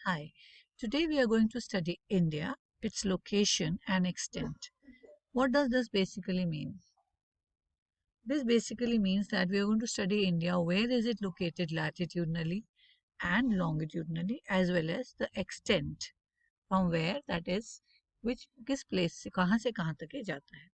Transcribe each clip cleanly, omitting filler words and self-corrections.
Hi, today we are going to study India, its location and extent. What does this basically mean? This basically means that we are going to study India, where is it located latitudinally and longitudinally, as well as the extent from where, that is, which किस place से कहाँ तक ये जाता है.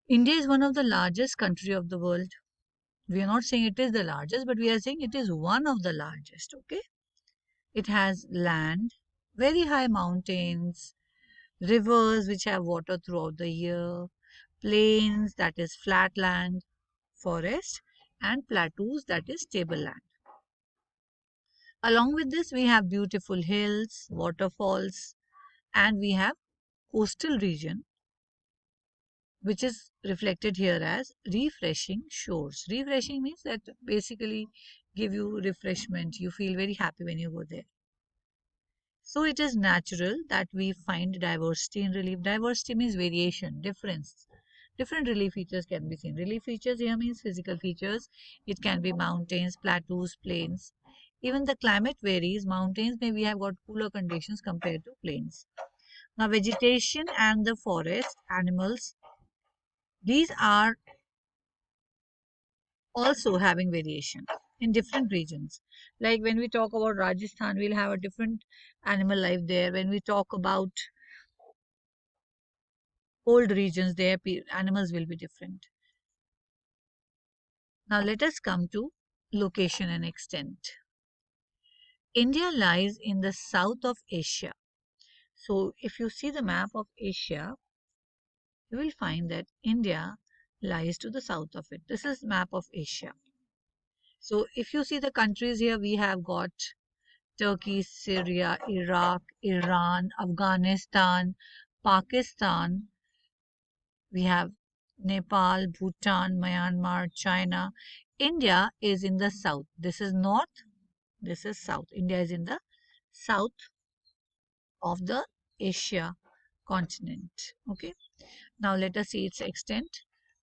India is one of the largest country of the world. We are not saying it is the largest, but we are saying it is one of the largest. Okay, it has land, very high mountains, rivers which have water throughout the year, plains, that is flat land, forest, and plateaus, that is stable land. Along with this, we have beautiful hills, waterfalls, and we have coastal region, which is reflected here as refreshing shores. Refreshing means that basically give you refreshment. You feel very happy when you go there. So it is natural that we find diversity in relief. Diversity means variation, difference. Different relief features can be seen. Relief features here means physical features. It can be mountains, plateaus, plains. Even the climate varies. Mountains may we have got cooler conditions compared to plains. Now vegetation and the forest, animals, these are also having variation in different regions. Like when we talk about Rajasthan, we'll have a different animal life there. When we talk about cold regions, there animals will be different. Now let us come to location and extent. India lies in the south of Asia. So if you see the map of Asia, you will find that India lies to the south of it. This is map of Asia. So if you see the countries here, we have got Turkey, Syria, Iraq, Iran, Afghanistan, Pakistan. We have Nepal, Bhutan, Myanmar, China. India is in the south. This is north, this is south. India is in the south of the Asia continent. Okay. Now let us see its extent.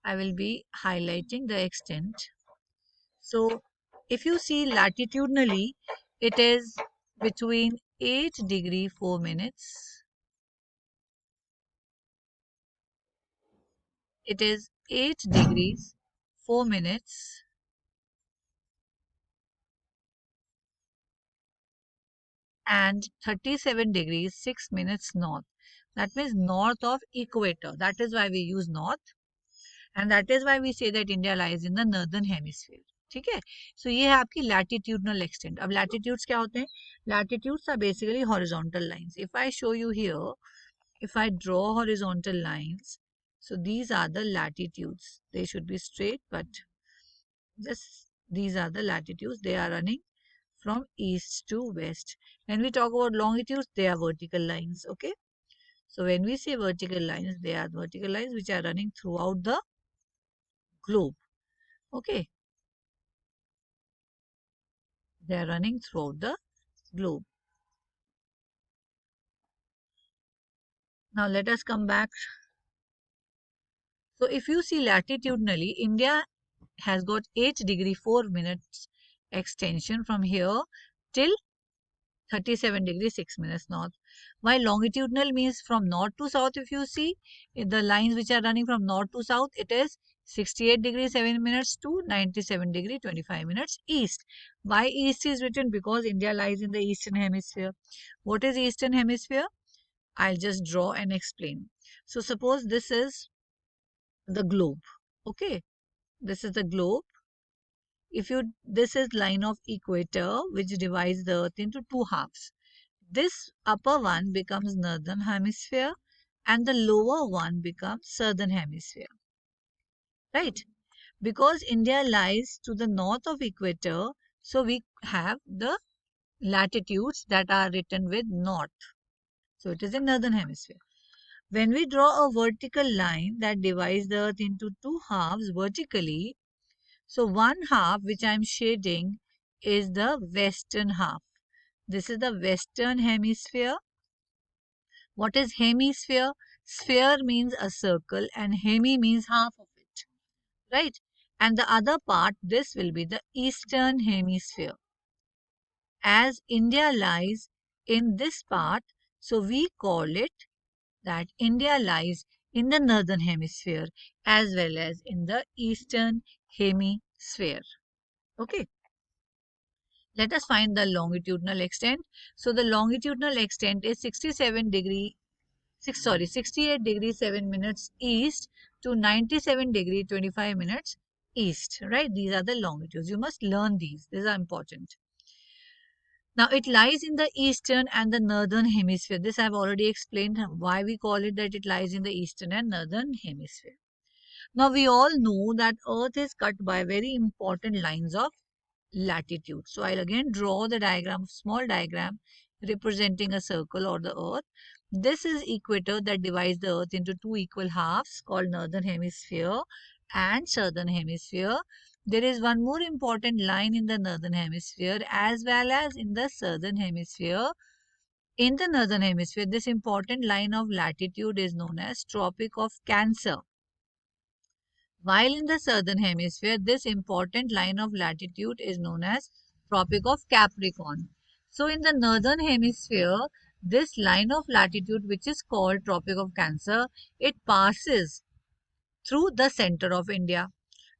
I will be highlighting the extent. So if you see latitudinally, it is between 8 degree 4 minutes. It is 8 degrees 4 minutes and 37 degrees 6 minutes north. That means north of equator. That is why we use north, and that is why we say that India lies in the northern hemisphere. ठीक है, so ये है आपकी latitudinal extent. अब latitudes क्या होते हैं? Latitudes are basically horizontal lines. If I show you here, if I draw horizontal lines, so these are the latitudes. They should be straight, but just these are the latitudes. They are running from east to west. When we talk about longitudes, they are vertical lines. Okay, so when we say vertical lines, they are vertical lines which are running throughout the globe. Okay, they are running throughout the globe. Now let us come back. So if you see latitudinally, India has got 8 degree 4 minutes extension from here till 37 degrees 6 minutes north. While longitudinal means from north to south, if you see the lines which are running from north to south, it is 68 degrees 7 minutes to 97 degree 25 minutes east. Why east is written? Because India lies in the eastern hemisphere. What is eastern hemisphere? I'll just draw and explain. So suppose this is the globe. Okay, this is the globe. If you, this is line of equator which divides the earth into two halves. This upper one becomes northern hemisphere and the lower one becomes southern hemisphere, right? Because India lies to the north of equator, so we have the latitudes that are written with north. So it is in northern hemisphere. When we draw a vertical line that divides the earth into two halves vertically, so one half which I am shading is the western half. This is the western hemisphere. What is hemisphere? Sphere means a circle and hemi means half of it, right? And the other part, this will be the eastern hemisphere. as India lies in this part, so we call it that India lies in the northern hemisphere as well as in the eastern hemisphere. Okay. Let us find the longitudinal extent. So the longitudinal extent is 68 degrees 7 minutes east to 97 degree 25 minutes east, right? These are the longitudes. You must learn these. These are important. Now it lies in the eastern and the northern hemisphere. This I've already explained why we call it that it lies in the eastern and northern hemisphere. Now we all know that Earth is cut by very important lines of latitude. So I'll again draw the diagram, small diagram representing a circle or the earth. This is equator that divides the earth into two equal halves called northern hemisphere and southern hemisphere. There is one more important line in the northern hemisphere as well as in the southern hemisphere. In the northern hemisphere, this important line of latitude is known as Tropic of Cancer. While in the southern hemisphere, this important line of latitude is known as Tropic of Capricorn. So in the northern hemisphere, this line of latitude, which is called Tropic of Cancer, it passes through the center of India.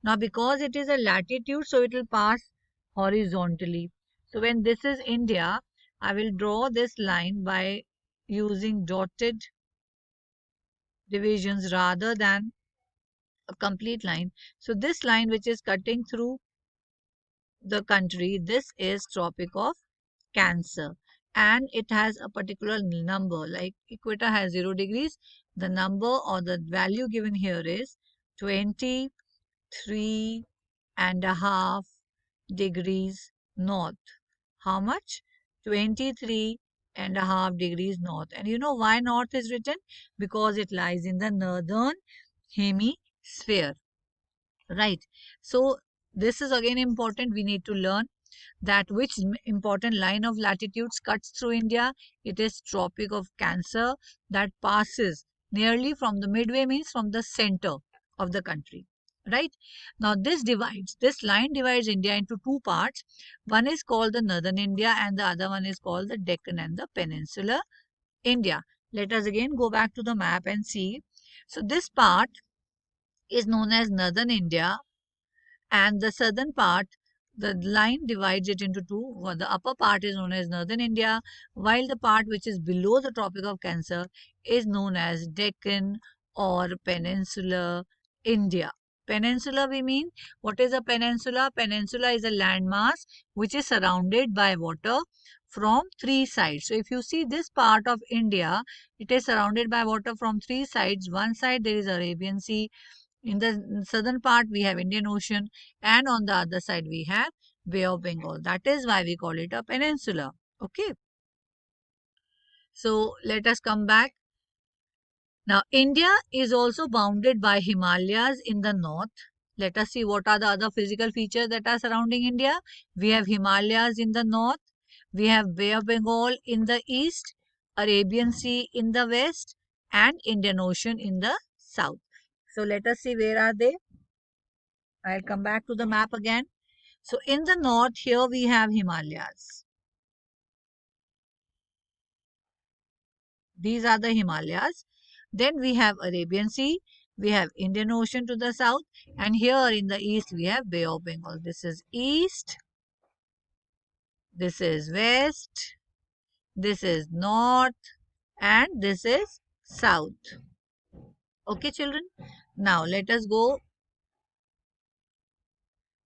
Now because it is a latitude, so it will pass horizontally. So when this is India, I will draw this line by using dotted divisions rather than a complete line. So this line which is cutting through the country, this is Tropic of Cancer, and it has a particular number. Like equator has 0 degrees, the number or the value given here is 23.5 degrees north. How much? 23.5 degrees north. And you know why north is written? Because it lies in the northern hemisphere, right? So this is again important. We need to learn that which important line of latitudes cuts through India. It is Tropic of Cancer that passes nearly from the midway, means from the center of the country, right? Now this line divides India into two parts. One is called the northern India and the other one is called the Deccan and the Peninsular India. Let us again go back to the map and see. So this part is known as northern India, and the southern part, the line divides it into two. The upper part is known as northern India, while the part which is below the Tropic of Cancer is known as Deccan or Peninsular India. Peninsula, we mean, what is a peninsula? Peninsula is a landmass which is surrounded by water from three sides. So if you see this part of India, it is surrounded by water from three sides. One side there is Arabian Sea, in the southern part, we have Indian Ocean, and on the other side, we have Bay of Bengal. That is why we call it a peninsula. Okay. So let us come back. Now, India is also bounded by Himalayas in the north. Let us see what are the other physical features that are surrounding India. We have Himalayas in the north. We have Bay of Bengal in the east, Arabian Sea in the west, and Indian Ocean in the south. So let us see where are they. I'll come back to the map again. So in the north, here we have Himalayas. These are the Himalayas. Then we have Arabian Sea. We have Indian Ocean to the south. And here in the east, we have Bay of Bengal. This is east. This is west. This is north. And this is south. Okay, children. Now, let us go.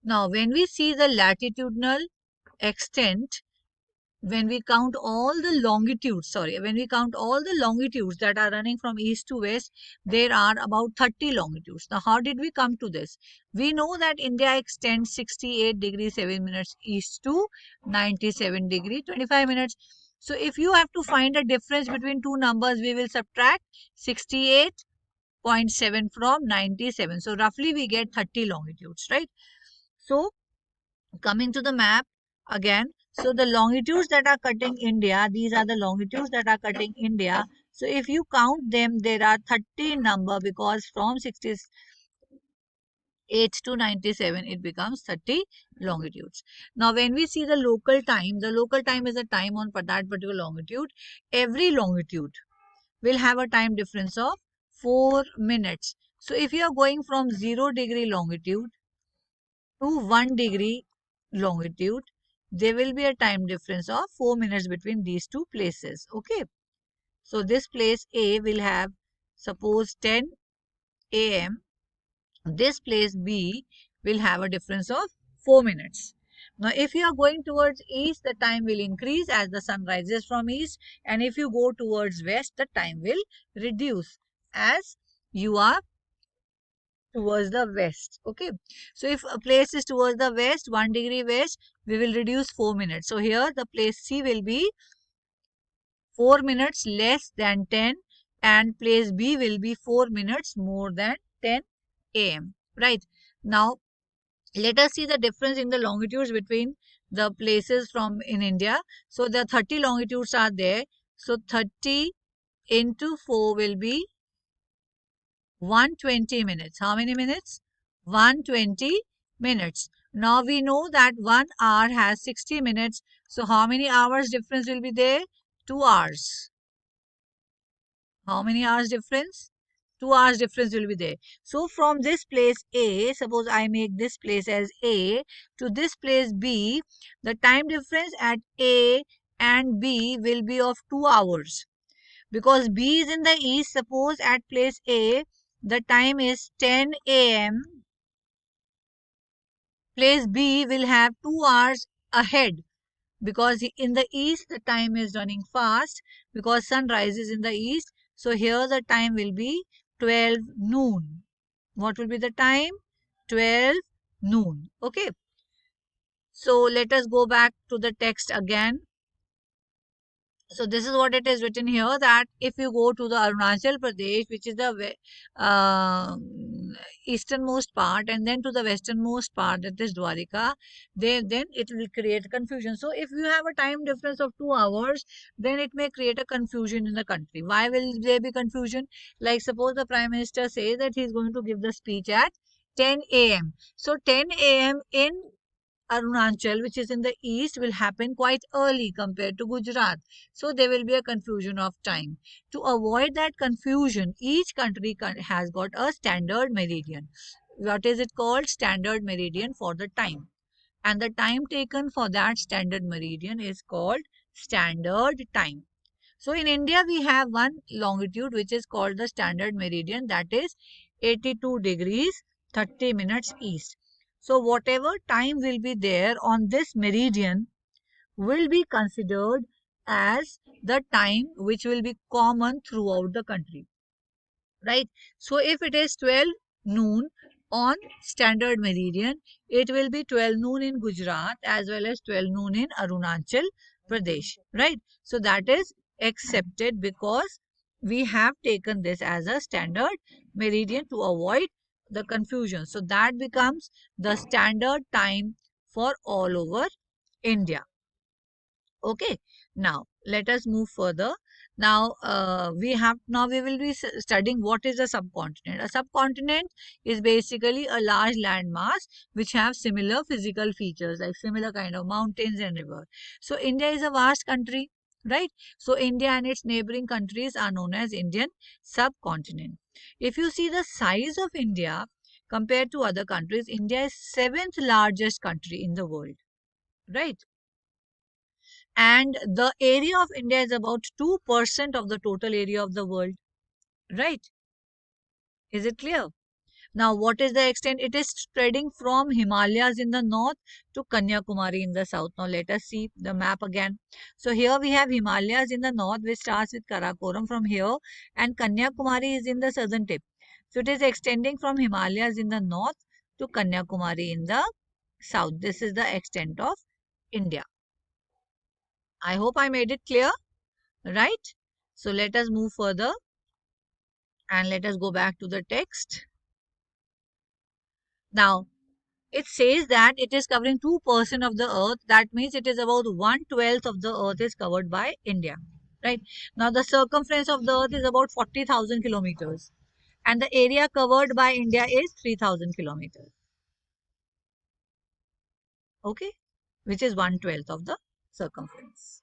Now, when we see the latitudinal extent, when we count all the longitudes that are running from east to west, there are about 30 longitudes. Now, how did we come to this? We know that India extends 68 degrees 7 minutes east to 97 degree 25 minutes. So, if you have to find a difference between two numbers, we will subtract 68.7 from 97. So, roughly we get 30 longitudes, right? So, coming to the map again, so the longitudes that are cutting India, these are the longitudes that are cutting India. So if you count them, there are 30 number, because from 8 to 97, it becomes 30 longitudes. Now, when we see the local time is a time on that particular longitude. Every longitude will have a time difference of 4 minutes. So, if you are going from 0 degree longitude to 1 degree longitude, there will be a time difference of 4 minutes between these two places. Okay. So, this place A will have, suppose, 10 a.m. This place B will have a difference of 4 minutes. Now, if you are going towards east, the time will increase as the sun rises from east. And if you go towards west, the time will reduce as you are towards the west. Okay. So, if a place is towards the west, 1 degree west, we will reduce 4 minutes. So, here the place C will be 4 minutes less than 10 and place B will be 4 minutes more than 10 a.m. Right. Now, let us see the difference in the longitudes between the places from in India. So, the 30 longitudes are there. So, 30 into 4 will be 120 minutes. How many minutes? 120 minutes. Now, we know that 1 hour has 60 minutes. So, how many hours difference will be there? 2 hours. How many hours difference? 2 hours difference will be there. So, from this place A, suppose I make this place as A, to this place B, the time difference at A and B will be of 2 hours. Because B is in the east, suppose at place A, the time is 10 a.m. Place B will have 2 hours ahead. Because in the east, the time is running fast because sun rises in the east. So, here the time will be 12 noon. What will be the time? 12 noon. Okay. So, let us go back to the text again. So, this is what it is written here, that if you go to the Arunachal Pradesh, which is the easternmost part, and then to the westernmost part, that is Dwarika, then it will create confusion. So, if you have a time difference of 2 hours, then it may create a confusion in the country. Why will there be confusion? Like, suppose the Prime Minister says that he is going to give the speech at 10 a.m. So, 10 a.m. in Arunachal, which is in the east, will happen quite early compared to Gujarat. So, there will be a confusion of time. To avoid that confusion, each country has got a standard meridian. What is it called? Standard meridian for the time. And the time taken for that standard meridian is called standard time. So, in India, we have one longitude which is called the standard meridian, that is 82 degrees 30 minutes east. So, whatever time will be there on this meridian will be considered as the time which will be common throughout the country. Right. So, if it is 12 noon on standard meridian, it will be 12 noon in Gujarat as well as 12 noon in Arunachal Pradesh. Right. So, that is accepted because we have taken this as a standard meridian to avoid the confusion. So, that becomes the standard time for all over India. Okay. Now, let us move further. Now, we will be studying what is a subcontinent. A subcontinent is basically a large landmass which have similar physical features, like similar kind of mountains and river. So, India is a vast country, right? So, India and its neighboring countries are known as Indian subcontinent. If you see the size of India compared to other countries, India is 7th largest country in the world, right? And the area of India is about 2% of the total area of the world, right? Is it clear? Now, what is the extent? It is spreading from Himalayas in the north to Kanyakumari in the south. Now, let us see the map again. So, here we have Himalayas in the north, which starts with Karakoram from here, and Kanyakumari is in the southern tip. So, it is extending from Himalayas in the north to Kanyakumari in the south. This is the extent of India. I hope I made it clear, right? So let us move further and let us go back to the text. Now, it says that it is covering 2% of the earth. That means it is about 1/12 of the earth is covered by India, right? Now, the circumference of the earth is about 40,000 kilometers and the area covered by India is 3,000 kilometers. okay, which is 1/12 of the circumference.